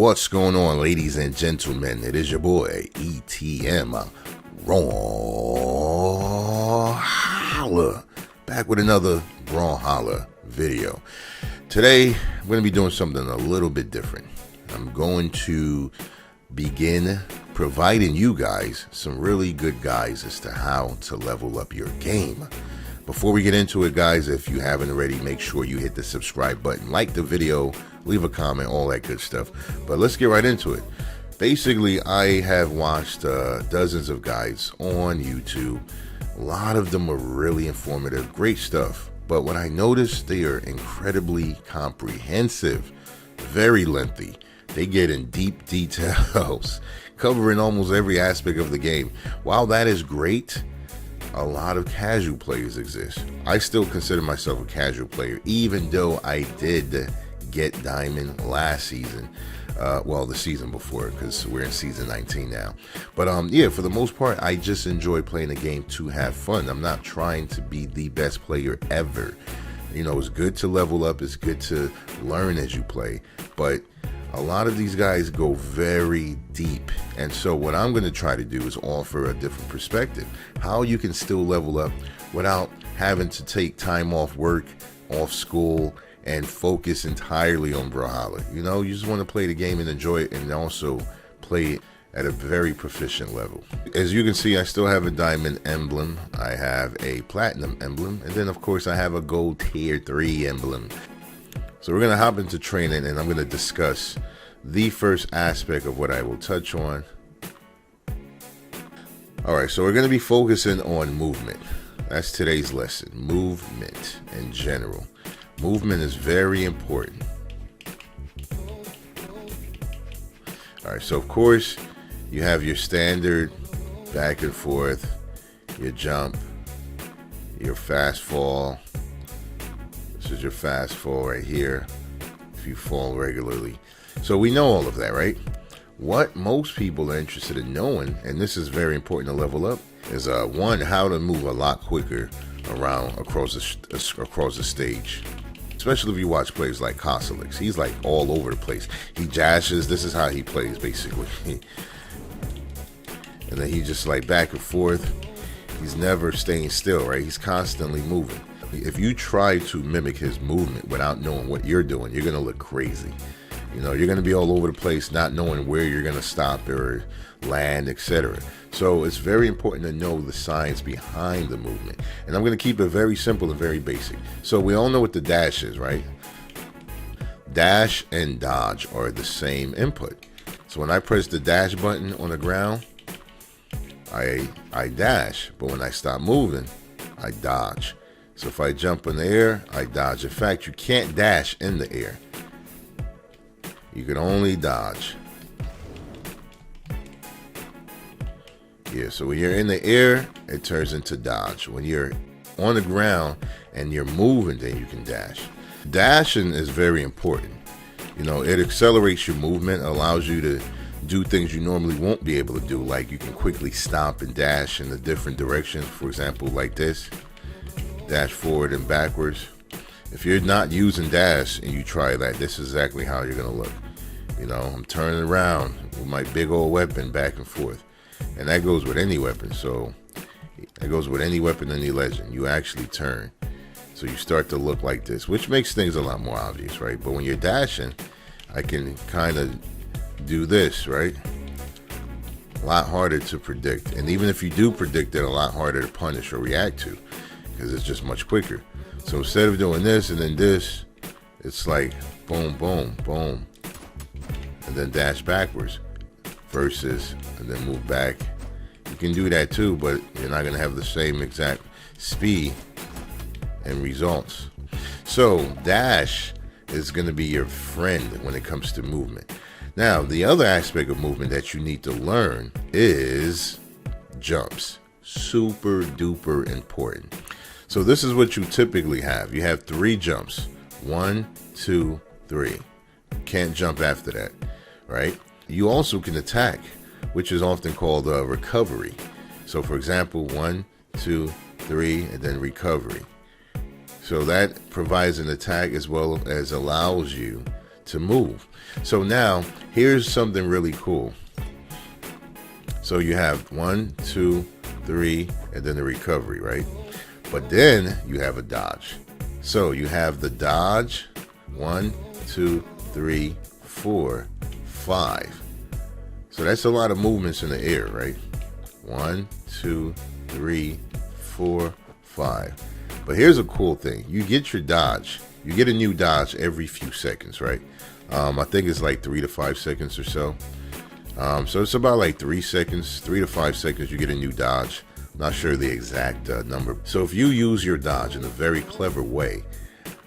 What's going on, ladies and gentlemen? It is your boy, ETM Brawlhalla, back with another Brawlhalla video. Today, I'm going to be doing something a little bit different. I'm going to begin providing you guys some really good guides as to how to level up your game. Before we get into it, guys, if you haven't already, make sure you hit the subscribe button, like the video, leave a comment, all that good stuff. But let's get right into it. Basically, I have watched dozens of guides on YouTube. A lot of them are really informative, great stuff. But what I noticed, they are incredibly comprehensive, very lengthy. They get in deep details, covering almost every aspect of the game. While that is great, a lot of casual players exist. I still consider myself a casual player, even though I did get Diamond last season. Well, the season before, because we're in season 19 now. But yeah, for the most part, I just enjoy playing the game to have fun. I'm not trying to be the best player ever. You know, it's good to level up. It's good to learn as you play. But a lot of these guys go very deep. And so what I'm going to try to do is offer a different perspective. How you can still level up without having to take time off work, off school, and focus entirely on Brawlhalla. You know, you just want to play the game and enjoy it, and also play it at a very proficient level. As you can see, I still have a diamond emblem. I have a platinum emblem. And then, of course, I have a gold tier 3 emblem. So we're going to hop into training, and I'm going to discuss the first aspect of what I will touch on. Alright, so we're going to be focusing on movement. That's today's lesson. Movement in general. Movement is very important. Alright, so of course, you have your standard back and forth, your jump, your fast fall. This is your fast fall right here, if you fall regularly. So we know all of that, right? What most people are interested in knowing, and this is very important to level up, is one, how to move a lot quicker around across the stage. Especially if you watch players like Kosalix. He's like all over the place. He jashes. This is how he plays, basically. And then he just like back and forth. He's never staying still, right? He's constantly moving. If you try to mimic his movement without knowing what you're doing, you're going to look crazy. You know, you're going to be all over the place, not knowing where you're going to stop or land, etc. So it's very important to know the science behind the movement. And I'm going to keep it very simple and very basic. So we all know what the dash is, right? Dash and dodge are the same input. So when I press the dash button on the ground, I dash. But when I stop moving, I dodge. So if I jump in the air, I dodge. In fact, you can't dash in the air. You can only dodge. Yeah, so when you're in the air, it turns into dodge. When you're on the ground and you're moving, then you can dash. Dashing is very important. You know, it accelerates your movement, allows you to do things you normally won't be able to do. Like you can quickly stop and dash in a different direction. For example, like this. Dash forward and backwards. If you're not using dash and you try that, this is exactly how you're going to look. You know, I'm turning around with my big old weapon back and forth. And that goes with any weapon. So that goes with any weapon, any legend. You actually turn. So you start to look like this, which makes things a lot more obvious, right? But when you're dashing, I can kind of do this, right? A lot harder to predict. And even if you do predict it, a lot harder to punish or react to, because it's just much quicker. So instead of doing this and then this, it's like boom, boom, boom, and then dash backwards versus and then move back. You can do that too, but you're not going to have the same exact speed and results. So dash is going to be your friend when it comes to movement. Now, the other aspect of movement that you need to learn is jumps. Super duper important. So this is what you typically have. You have 3 jumps. 1, 2, 3. Can't jump after that, right? You also can attack, which is often called recovery. So for example, 1, 2, 3, and then recovery. So that provides an attack as well as allows you to move. So now Here's something really cool. So you have 1, 2, 3, and then the recovery, right? But then you have a dodge. So you have the dodge, 1, 2, 3, 4, 5. So that's a lot of movements in the air, right? 1, 2, 3, 4, 5. But here's a cool thing. You get your dodge. You get a new dodge every few seconds, right? I think it's like 3 to 5 seconds or so. So it's about like 3 seconds, 3 to 5 seconds, you get a new dodge. Not sure the exact number. So if you use your dodge in a very clever way,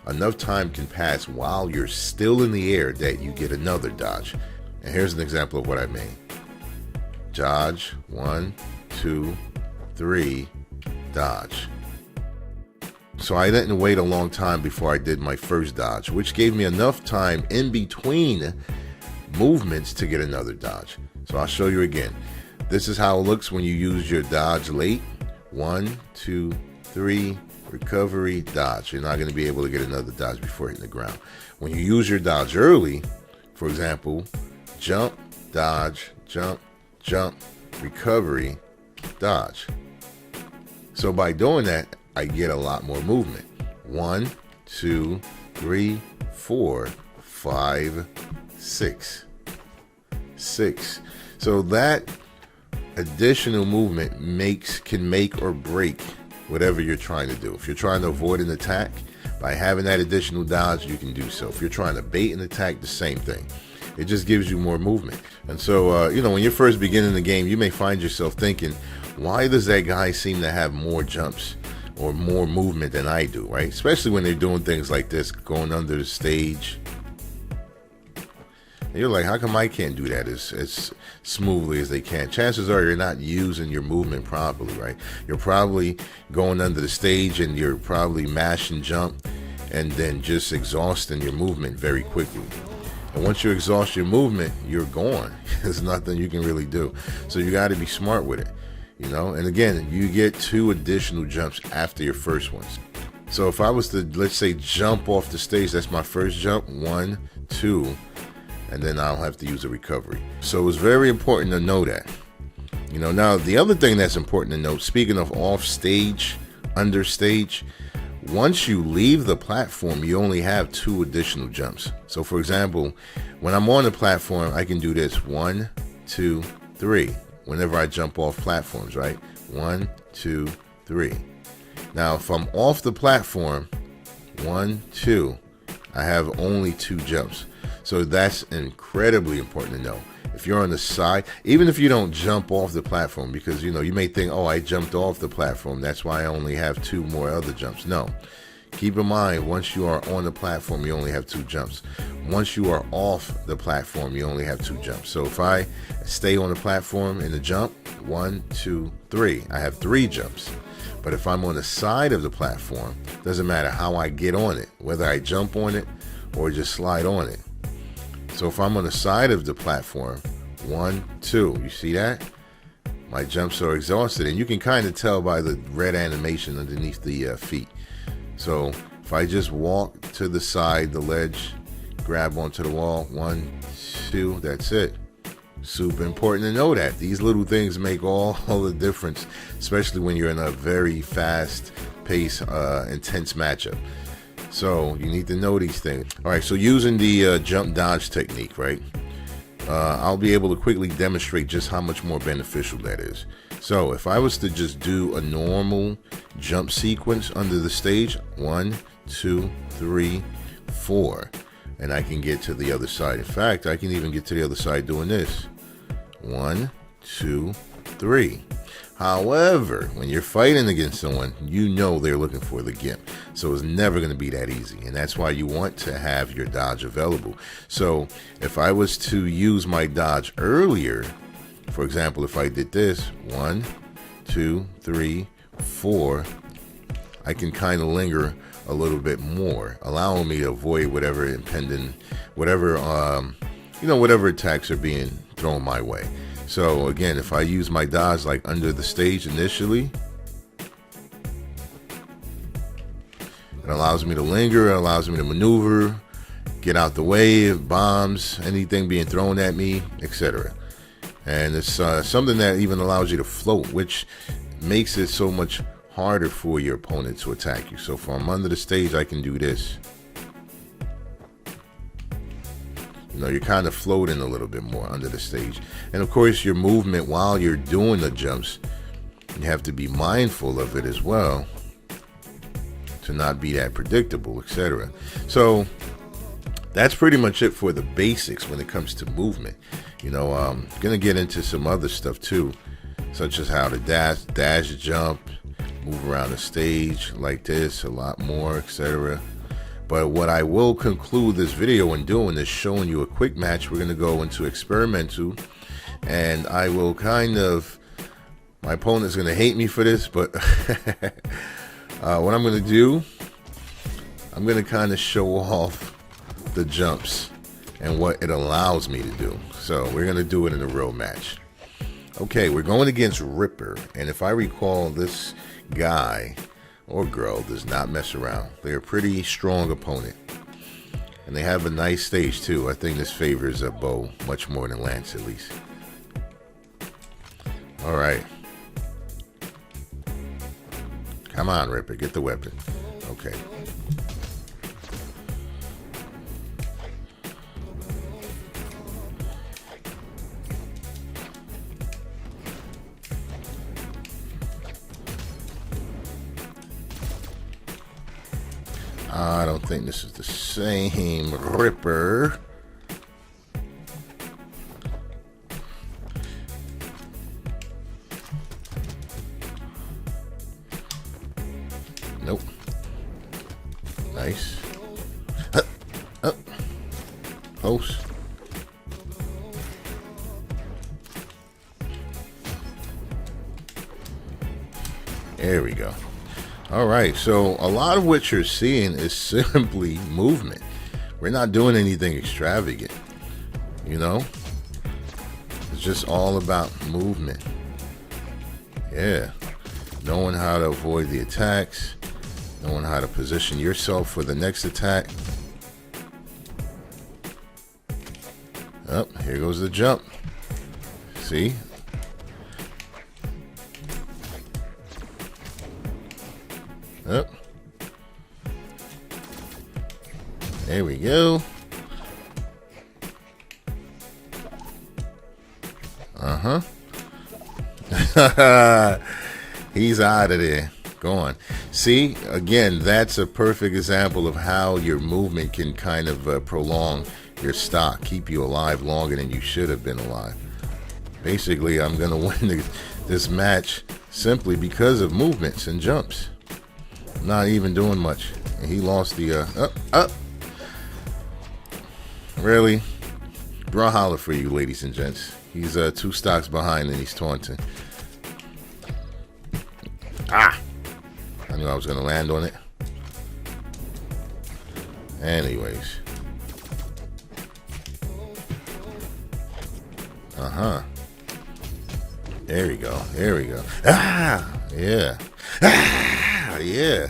enough time can pass while you're still in the air that you get another dodge. And here's an example of what I mean. Dodge, 1, 2, 3, dodge. So I didn't wait a long time before I did my first dodge, which gave me enough time in between movements to get another dodge. So I'll show you again. This is how it looks when you use your dodge late. 1, 2, 3, recovery, dodge. You're not going to be able to get another dodge before hitting the ground. When you use your dodge early, for example, jump, dodge, jump, jump, recovery, dodge. So by doing that, I get a lot more movement. 1, 2, 3, 4, 5, 6. 6. So that additional movement can make or break whatever you're trying to do. If you're trying to avoid an attack, by having that additional dodge, you can do so. If you're trying to bait an attack, the same thing. It just gives you more movement. And so, when you're first beginning the game, you may find yourself thinking, why does that guy seem to have more jumps or more movement than I do, right? Especially when they're doing things like this, going under the stage. And you're like, how come I can't do that as smoothly as they can? Chances are you're not using your movement properly, right? You're probably going under the stage and you're probably mashing jump and then just exhausting your movement very quickly. And once you exhaust your movement, you're gone. There's nothing you can really do. So you got to be smart with it, And again, you get 2 additional jumps after your first ones. So if I was to, let's say, jump off the stage, that's my first jump, 1, 2, and then I'll have to use a recovery. So it's very important to know that. Now the other thing that's important to note, speaking of off stage, under stage, once you leave the platform, you only have 2 additional jumps. So for example, when I'm on the platform, I can do this 1, 2, 3. Whenever I jump off platforms, right? 1, 2, 3. Now, if I'm off the platform, 1, 2, I have only 2 jumps. So that's incredibly important to know. If you're on the side, even if you don't jump off the platform, because you may think, oh, I jumped off the platform, that's why I only have 2 more other jumps. No. Keep in mind, once you are on the platform, you only have 2 jumps. Once you are off the platform, you only have 2 jumps. So if I stay on the platform in the jump, 1, 2, 3, I have 3 jumps. But if I'm on the side of the platform, doesn't matter how I get on it, whether I jump on it or just slide on it. So if I'm on the side of the platform, 1, 2, you see that? My jumps are exhausted, and you can kind of tell by the red animation underneath the feet. So if I just walk to the side, the ledge, grab onto the wall, 1, 2, that's it. Super important to know that. These little things make all the difference, especially when you're in a very fast-paced, intense matchup. So you need to know these things. All right, so using the jump dodge technique, right? I'll be able to quickly demonstrate just how much more beneficial that is. So if I was to just do a normal jump sequence under the stage, 1, 2, 3, 4, and I can get to the other side. In fact, I can even get to the other side doing this. 1, 2, 3. However, when you're fighting against someone, they're looking for the gimp. So it's never going to be that easy. And that's why you want to have your dodge available. So if I was to use my dodge earlier, for example, if I did this, 1, 2, 3, 4, I can kind of linger a little bit more, allowing me to avoid whatever attacks are being thrown my way. So again, if I use my dodge like under the stage initially, it allows me to linger, it allows me to maneuver, get out the way of bombs, anything being thrown at me, etc. And it's something that even allows you to float, which makes it so much harder for your opponent to attack you. So from under the stage, I can do this. You know, you're kind of floating a little bit more under the stage. And of course, your movement while you're doing the jumps, you have to be mindful of it as well to not be that predictable, etc. So that's pretty much it for the basics when it comes to movement. You know, I'm gonna get into some other stuff too, such as how to dash, jump, move around the stage like this, a lot more, etc. But what I will conclude this video in doing is showing you a quick match. We're gonna go into experimental, and I will kind of, my opponent's gonna hate me for this, but what I'm gonna do, I'm gonna kind of show off the jumps and what it allows me to do. So we're gonna do it in a real match. Okay, we're going against Ripper, and if I recall, this guy or girl does not mess around. They're a pretty strong opponent, and they have a nice stage too. I think this favors a bow much more than Lance, at least. All right, come on, Ripper, get the weapon. Okay. I don't think this is the same Ripper. Nope. Nice. Close. There we go. All right, so a lot of what you're seeing is simply movement. We're not doing anything extravagant, you know? It's just all about movement. Yeah, knowing how to avoid the attacks, knowing how to position yourself for the next attack. Oh, here goes the jump. See? Up. There we go. He's out of there. Gone. See, again, that's a perfect example of how your movement can kind of prolong your stock, keep you alive longer than you should have been alive. Basically, I'm going to win this match simply because of movements and jumps. Not even doing much. And he lost the Really? Brawlhalla for you, ladies and gents. He's 2 stocks behind and he's taunting. I knew I was gonna land on it. Anyways. There we go. There we go. Yeah. Yeah.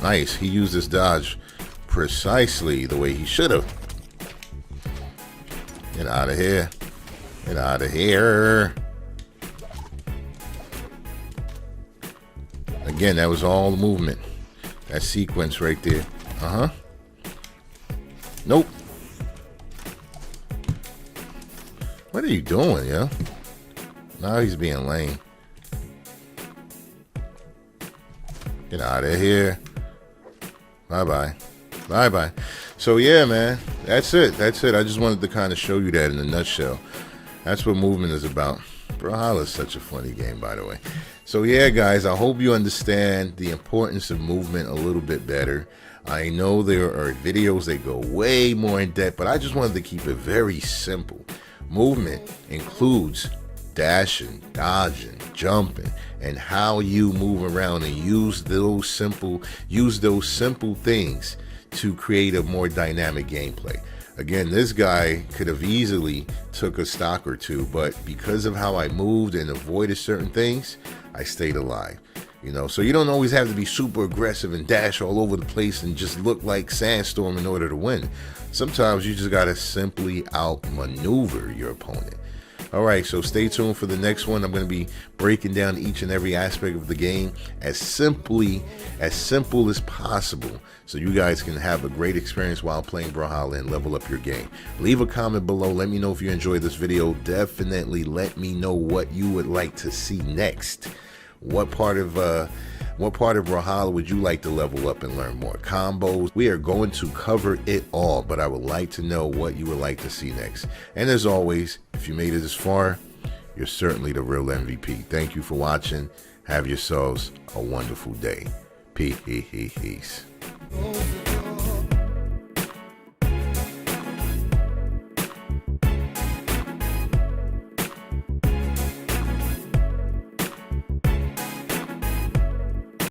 Nice. He used his dodge precisely the way he should have. Get out of here. Get out of here. Again, that was all the movement. That sequence right there. Nope. What are you doing, yo? Now he's being lame. Get out of here. Bye-bye. Bye-bye. So, yeah, man. That's it. That's it. I just wanted to kind of show you that in a nutshell. That's what movement is about. Brawlhalla is such a funny game, by the way. So, yeah, guys, I hope you understand the importance of movement a little bit better. I know there are videos that go way more in depth, but I just wanted to keep it very simple. Movement includes dashing, dodging, jumping, and how you move around and use those simple things to create a more dynamic gameplay. Again, this guy could have easily took a stock or two, but because of how I moved and avoided certain things, I stayed alive. You know, so you don't always have to be super aggressive and dash all over the place and just look like Sandstorm in order to win. Sometimes you just gotta simply outmaneuver your opponent. All right, so stay tuned for the next one. I'm going to be breaking down each and every aspect of the game as simple as possible, so you guys can have a great experience while playing Brawlhalla and level up your game. Leave a comment below. Let me know if you enjoyed this video. Definitely let me know what you would like to see next. What part of Brawlhalla would you like to level up and learn more? Combos. We are going to cover it all, but I would like to know what you would like to see next. And as always, if you made it this far, you're certainly the real MVP. Thank you for watching. Have yourselves a wonderful day. Peace.